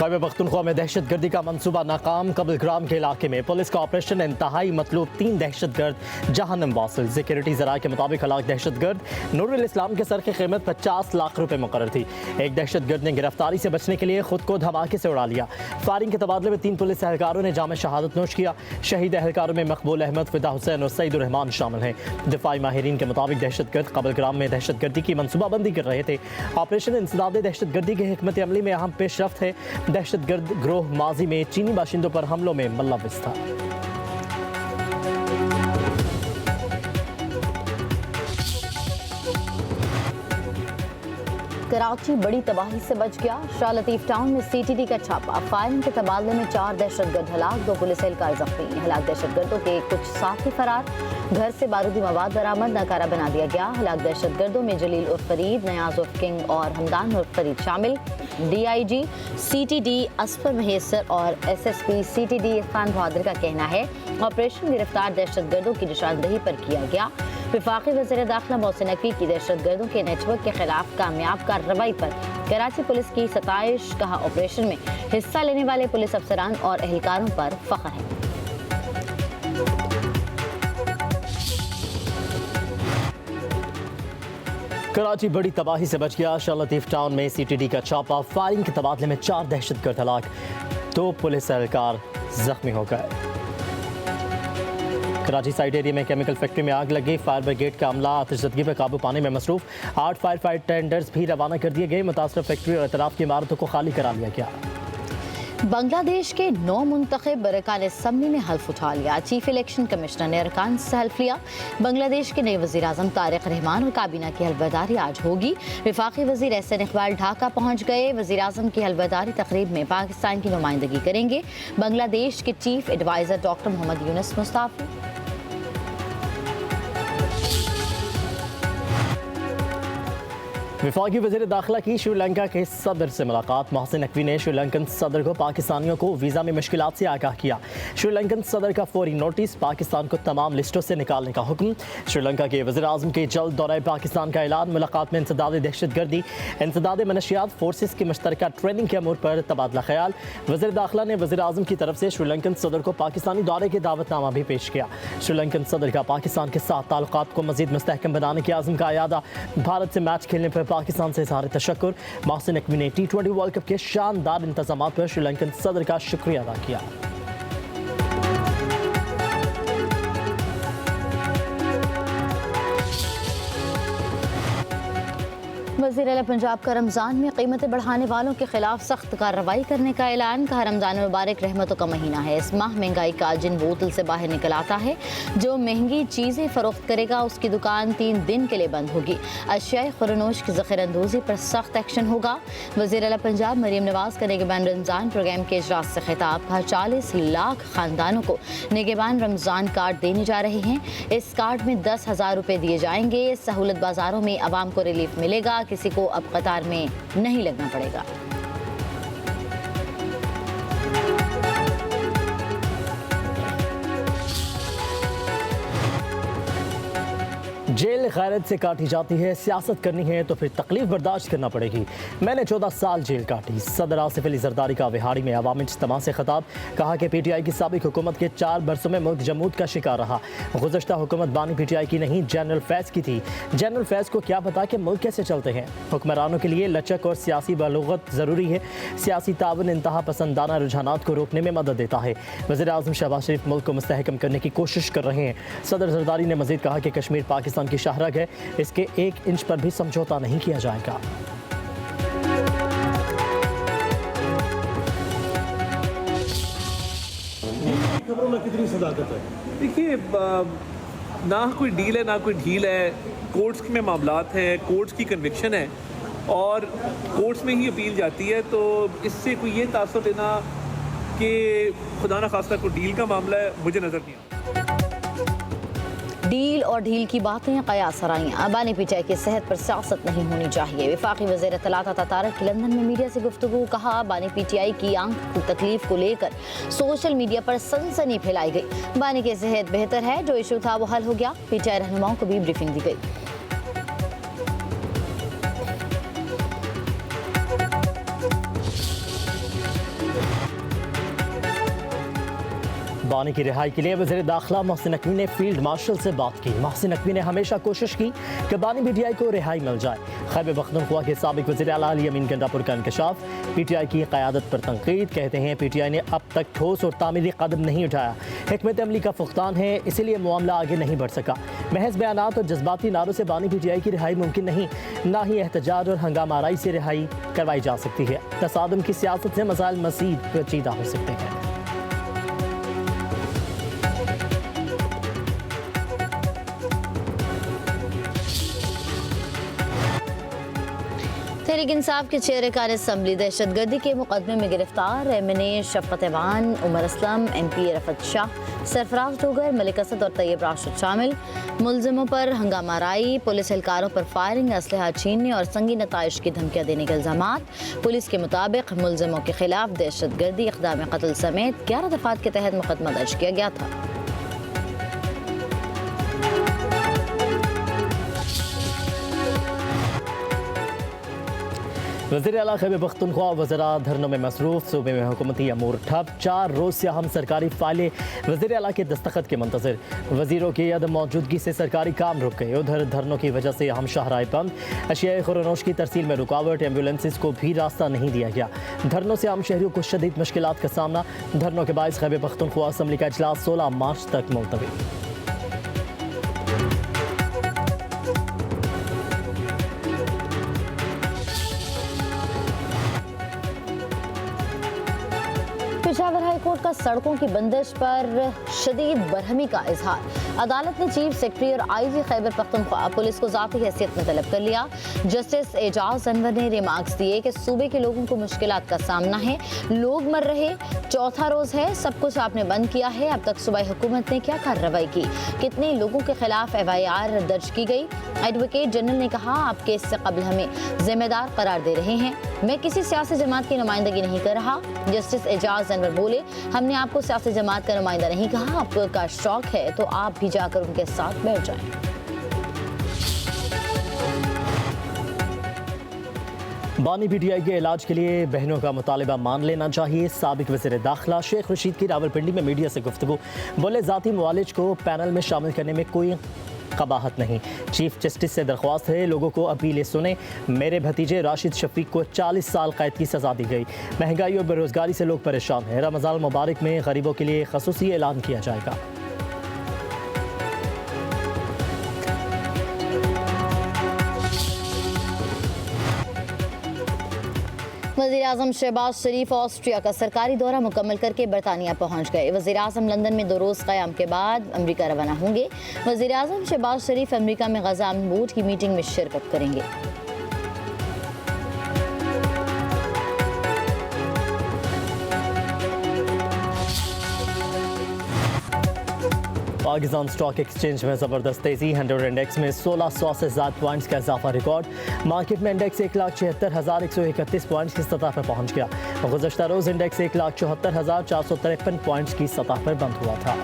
खैबर पख्तूनख्वा में दहशत गर्दी का मंसूबा नाकाम। कबलग्राम के इलाके में पुलिस का ऑपरेशन इंतहाई मतलूब। 3 दहशत गर्द जहन्नम वासिल। सिक्योरिटी जराए के मुताबिक हलाक दहशत गर्द नूरुल इस्लाम के सर की कीमत 50 लाख रुपए मुकर्रर थी। एक दहशत गर्द ने गिरफ्तारी से बचने के लिए खुद को धमाके से उड़ा लिया। फायरिंग के तबादले में 3 पुलिस एहलकारों ने जाम शहादत नोश किया। शहीद एहलकारों में मकबूल अहमद, फिदा हुसैन और सईदुर रहमान शामिल हैं। दिफाई माहिरीन के मुताबिक दहशत गर्द कबलग्राम में दहशत गर्दी की मनसूबाबंदी कर रहे थे। ऑपरेशन इंसदाद दहशत गर्दी की हिकमत अमली में अहम पेशरफ्त है। दहशत गर्द ग्रोह माजी में चीनी बाशिंदों पर हमलों में मुलव्विस था। कराची बड़ी तबाही से बच गया। शाह लतीफ टाउन में सीटीडी का छापा। फायरिंग के तबादले में 4 दहशतगर्द हलाक, 2 पुलिस एहलकार जख्मी। हलाक दहशतगर्दों के कुछ साथी फरार। घर से बारूदी मवाद बरामद, नाकारा बना दिया गया। हलाक दहशतगर्दों में जलील उर्फ फरीद, नयाज उर्फ किंग और हमदान उर्फ फरीद शामिल। DIG CTD असफर महेसर और SSP CTD इरफान बहादुर का कहना है ऑपरेशन गिरफ्तार दहशतगर्दों की निशानदही पर किया गया। वफाकी वज़ीर दाखिला मोहसिन नकवी की दहशतगर्दों के नेटवर्क के खिलाफ कामयाब कार्रवाई पर कराची पुलिस की सताइश। कहा ऑपरेशन में हिस्सा लेने वाले पुलिस अफसरान और एहलकारों पर फख्र है। कराची बड़ी तबाही से बच गया। शाह लतीफ टाउन में CTD का छापा। फायरिंग के तबादले में 4 दहशतगर्द हलाक, 2 पुलिस एहलकार जख्मी हो गए। कराची साइड एरिया में केमिकल फैक्ट्री में आग लगी। फायर ब्रिगेड का अमला आतिशज़दगी पर काबू पाने में मसरूफ। 8 फायर फाइट टेंडर्स भी रवाना कर दिए गए। मुतासर फैक्ट्री और इतराफ की इमारतों को खाली करा लिया गया। बांग्लादेश के 9 मुंतखब अरकान असम्बली ने हल्फ उठा लिया। चीफ इलेक्शन कमिश्नर ने अरकान से हल्फ लिया। बांग्लादेश के नए वज़ीर आज़म तारिक रहमान और काबीना की हल्फबर्दारी आज होगी। वफाकी वज़ीर एहसन इकबाल ढाका पहुँच गए। वज़ीर आज़म की हल्फबर्दारी तकरीब में पाकिस्तान की नुमाइंदगी करेंगे। बांग्लादेश के chief adviser doctor Mohammad Yunus मुस्ताफ़ी। वफाकी वज़ीर दाखिला की श्रीलंका के सदर से मुलाकात। मोहसिन नकवी ने श्रीलंकन सदर को पाकिस्तानियों को वीज़ा में मुश्किलात से आगाह किया। श्रीलंकन सदर का फौरी नोटिस, पाकिस्तान को तमाम लिस्टों से निकालने का हुक्म। श्रीलंका के वज़ीर आज़म के जल्द दौरे पाकिस्तान का ऐलान। मुलाकात में इंसदाद दहशत गर्दी, इंसदाद मनशियात फोर्सेस की मुश्तरका ट्रेनिंग के अमूर पर तबादला ख्याल। वज़ीर दाखिला ने वज़ीर आज़म की तरफ से श्रीलंकन सदर को पाकिस्तानी दौरे के दावतनामा भी पेश किया। श्रीलंकन सदर का पाकिस्तान के साथ ताल्लुकात को मज़ीद मुस्तहकम बनाने के आज़म का अयादा। भारत से मैच खेलने पर पाकिस्तान से इज़हार तशक्कुर। मोहसिन नकवी ने T20 वर्ल्ड कप के शानदार इंतजामात पर श्रीलंकन सदर का शुक्रिया अदा किया। वज़ीर आला पंजाब का रमज़ान में कीमतें बढ़ाने वालों के खिलाफ सख्त कार्रवाई करने का ऐलान। कहा रमज़ान मुबारक रहमतों का महीना है। इस माह महंगाई का जिन बोतल से बाहर निकल आता है, जो महंगी चीज़ें फ़रोख्त करेगा उसकी दुकान 3 दिन के लिए बंद होगी। अशियाए खुरनोश की ज़ख़ीरअंदोज़ी पर सख्त एक्शन होगा। वज़ीर आला पंजाब मरीम नवाज़ का निगहबान रमज़ान प्रोग्राम के इजलास से खिताब। कहा 40 लाख ख़ानदानों को निगहबान रमज़ान कार्ड देने जा रहे हैं। इस कार्ड में 10,000 रुपये दिए जाएंगे। सहूलत बाज़ारों में आवाम को रिलीफ मिलेगा। किसी को अब कतार में नहीं लगना पड़ेगा। जेल गैरत से काटी जाती है। सियासत करनी है तो फिर तकलीफ बर्दाश्त करना पड़ेगी। मैंने 14 साल जेल काटी। सदर आसिफ अली जरदारी का विहाड़ी में अवामी इज्तिमा से खिताब। कहा कि PTI की साबिक हुकूमत के 4 बरसों में मुल्क जमूद का शिकार रहा। गुज़श्ता हुकूमत बानी PTI की नहीं, जनरल फैज़ की थी। जनरल फैज़ को क्या पता कि मुल्क कैसे चलते हैं। हुक्मरानों के लिए लचक और सियासी बलूगत ज़रूरी है। सियासी तावन इंतहा पसंदाना रुझानात को रोकने में मदद देता है। वज़ीर आज़म शहबाज शरीफ मुल्क को मुस्तहकम करने की कोशिश कर रहे हैं। सदर जरदारी ने मज़ीद कहा कि कश्मीर पाकिस्तान की शाहरग है, इसके 1 इंच पर भी समझौता नहीं किया जाएगा। खबरों में कितनी सदाकत है? देखिए, ना कोई डील है ना कोई ढील है। कोर्ट्स में मामलात हैं, कोर्ट्स की कन्विक्शन है और कोर्ट्स में ही अपील जाती है। तो इससे कोई ये तासुर लेना कि खुदा न खास्ता कोई डील का मामला है, मुझे नज़र नहीं आता। डील और ढील की बातें कयास हराइयाँ। बानी PTI की सेहत पर सियासत नहीं होनी चाहिए। वफाकी वज़ीर इत्तलात अता तारक की लंदन में मीडिया से गुफ्तगू। कहा बानी PTI की आंख की तकलीफ को लेकर सोशल मीडिया पर सनसनी फैलाई गई। बानी की सेहत बेहतर है, जो इशू था वो हल हो गया। PTI रहनुमाओं को भी ब्रीफिंग दी गई। बानी की रिहाई के लिए वज़ीर दाखिला मोहसिन नकवी ने फील्ड मार्शल से बात की। मोहसिन नकवी ने हमेशा कोशिश की कि बानी PTI को रिहाई मिल जाए। खैबर पख्तूनख्वा के साबिक वज़ीर आला अली अमीन गंडापुर का इंकशाफ। PTI की क़यादत पर तनकीद। कहते हैं PTI ने अब तक ठोस और तामीरी कदम नहीं उठाया। हिकमत अमली का फुकतान है, इसीलिए मामला आगे नहीं बढ़ सका। महज बयानात और जज्बाती नारों से बानी PTI की रिहाई मुमकिन नहीं, ना ही एहतजाज और हंगामा आराई से रिहाई करवाई जा सकती है। तसादुम की सियासत से मसाइल मज़ीद पेचीदा हो सकते हैं। तहरीक इंसाफ के चेयरकार असम्बली दहशतगर्दी के मुकदमे में गिरफ्तार MNA शफकत ऐवान, उमर असलम, MP रफत शाह, सरफराज डोगर, मलिक असद और तैयब राशिद शामिल। मुलजिमों पर हंगामा आराई, पुलिस एहलकारों पर फायरिंग, असलहा छीनने और संगीन नताइश की धमकियाँ देने के इल्जामात। पुलिस के मुताबिक मुलजिमों के खिलाफ दहशतगर्दी, इक़दाम कत्ल समेत 11 दफ़ात के तहत मुकदमा दर्ज किया गया था। वज़ीर आला खैबर पख्तूनख्वा वज़रा धरनों में मसरूफ़। सूबे में हुकूमती अमूर ठप। 4 रोज़ से अहम सरकारी फाइलें वज़ीर आला के दस्तखत के मंतज़र। वज़ीरों की अदम मौजूदगी से सरकारी काम रुक गए। उधर धरनों की वजह से अहम शाहराह बंद। अशियाए खुरनोश की तरसील में रुकावट। एम्बुलेंसेस को भी रास्ता नहीं दिया गया। धरनों से आम शहरियों को शदीद मुश्किलात का सामना। धरनों के बायस खैबर पख्तूनख्वा असम्बली का इजलास 16 मार्च तक मुलतवी। पेशावर हाई कोर्ट का सड़कों की बंदिश पर शदीद बरहमी का इजहार। अदालत ने चीफ सेक्रेटरी और IG खैबर पख्तूनख्वा पुलिस को ज़ाती हैसियत में तलब कर लिया। जस्टिस एजाज अनवर ने रिमार्क्स दिए कि सूबे के लोगों को मुश्किलात का सामना है, लोग मर रहे, चौथा रोज़ है, सब कुछ आपने बंद किया है। अब तक सूबाई हुकूमत ने क्या कार्रवाई की, कितने लोगों के खिलाफ FIR दर्ज की गई। एडवोकेट जनरल ने कहा, आप केस से कबल हमें जिम्मेदार करार दे रहे हैं, मैं किसी सियासी जमात की नुमाइंदगी नहीं कर रहा। जस्टिस एजाज अनवर बोले, हमने आपको सियासी जमात का नुमाइंदा नहीं कहा, आपका शौक है तो आप भी जाकर उनके साथ बैठ जाएं। बानी PTI के इलाज के लिए बहनों का मुतालबा मान लेना चाहिए। साबिक वज़ीर दाखिला शेख रशीद की रावलपिंडी में मीडिया से गुफ्तगू। बोले, ज़ाती मुआलिज को पैनल में शामिल करने में कोई कबाहत नहीं। चीफ जस्टिस से दरख्वास्त है, लोगों को अपीलें सुने। मेरे भतीजे राशिद शफीक को 40 साल कैद की सज़ा दी गई। महंगाई और बेरोज़गारी से लोग परेशान हैं। रमज़ान मुबारक में गरीबों के लिए ख़ुसूसी ऐलान किया जाएगा। वज़ीर आज़म शहबाज शरीफ ऑस्ट्रिया का सरकारी दौरा मुकम्मल करके बरतानिया पहुँच गए। वज़ीर आज़म लंदन में 2 रोज़ क़याम के बाद अमरीका रवाना होंगे। वज़ीर आज़म शहबाज शरीफ अमरीका में गज़ा अमन बोर्ड की मीटिंग में शिरकत करेंगे। पाकिस्तान स्टॉक एक्सचेंज में ज़बरदस्त तेज़ी। 100 इंडेक्स में 1600 से ज़्यादा पॉइंट्स का इजाफा रिकॉर्ड। मार्केट में इंडेक्स 1,76,131 पॉइंट्स की सतह पर पहुंच गया। गुज़श्ता रोज़ इंडेक्स 1,74,453 पॉइंट्स की सतह पर बंद हुआ था।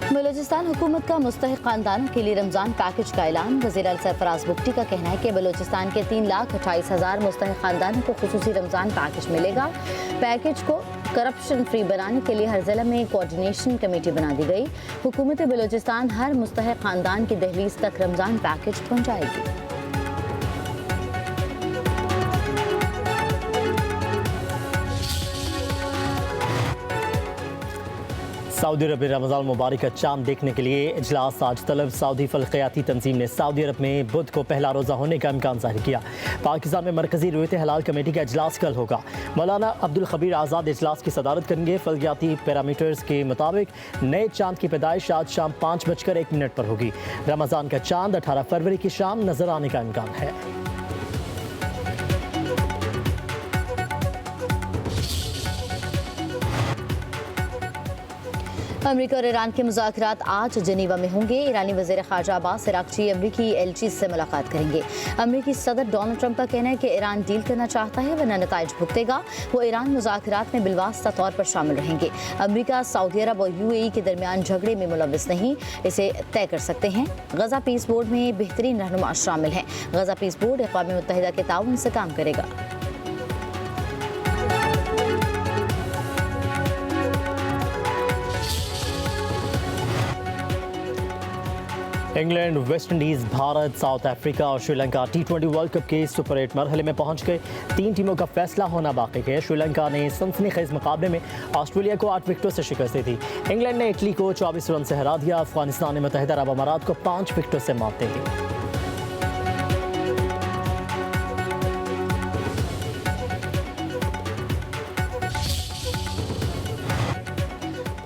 बलूचिस्तान हुकूमत का मुस्तहिक खानदानों के लिए रमज़ान पैकेज का ऐलान। वज़ीर आला सरफराज बुगटी का कहना है कि बलूचिस्तान के 3,28,000 मुस्तहिक खानदानों को खुसूसी रमज़ान पैकेज मिलेगा। पैकेज को करप्शन फ्री बनाने के लिए हर ज़िला में कोऑर्डिनेशन कमेटी बना दी गई। हुकूमत बलूचिस्तान हर मुस्तहिक खानदान की दहलीज तक रमज़ान पैकेज पहुँचाएगी। सऊदी अरब में रमज़ान मुबारक का चांद देखने के लिए इजलास आज तलब। सऊदी फलकियाती तंजीम ने सऊदी अरब में बुध को पहला रोज़ा होने का इम्कान जाहिर किया। पाकिस्तान में मरकज़ी रुयत हलाल कमेटी का इजलास कल होगा। मौलाना अब्दुल खबीर आज़ाद इजलास की सदारत करेंगे। फलकियाती पैरामीटर्स के मुताबिक नए चांद की पैदाइश आज शाम 5:01 पर होगी। रमज़ान का चांद 18 फरवरी की शाम नजर आने का इम्कान है। अमेरिका और ईरान के मुज़ाकरात आज जनीवा में होंगे। ईरानी वज़ीर ख़ारजा अब्बास अराग़ची अमेरिकी एलची से मुलाकात करेंगे। अमेरिकी सदर डोनाल्ड ट्रंप का कहना है कि ईरान डील करना चाहता है वरना नताइज भुगतेगा। वो ईरान मुज़ाकरात में बिलवास्ता तौर पर शामिल रहेंगे। अमेरिका सऊदी अरब और UAE के दरमियान झगड़े में मुलव्वस नहीं, इसे तय कर सकते हैं। गज़ा पीस बोर्ड में बेहतरीन रहनुमा शामिल हैं। गज़ा पीस बोर्ड अक़वाम मुत्तहिदा के ताउन से काम करेगा। England, West Indies, Bharat, south Africa और श्रीलंका T20 वर्ल्ड कप के सुपर 8 मरहले में पहुंच गए। 3 टीमों का फैसला होना बाकी है। श्रीलंका ने सनसनीखेज मुकाबले में ऑस्ट्रेलिया को 8 विकेटों से शिकस्त दी थी। इंग्लैंड ने इटली को 24 रन से हरा दिया। अफगानिस्तान ने मुत्तहिदा अरब अमारात को 5 विकेटों से मात दे दी।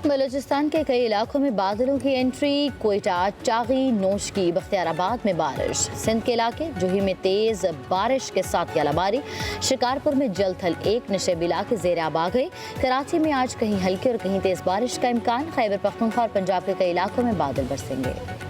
बलूचिस्तान के कई इलाकों में बादलों की एंट्री। कोयटा, चागी, नोशकी, बख्तियाराबाद में बारिश। सिंध के इलाके जोही में तेज बारिश के साथ यालाबारी। शिकारपुर में जलथल 1 नशेब इलाके ज़ेर आब आ गए। कराची में आज कहीं हल्की और कहीं तेज बारिश का इम्कान। खैबर पख्तूनख्वा और पंजाब के कई इलाकों में बादल बरसेंगे।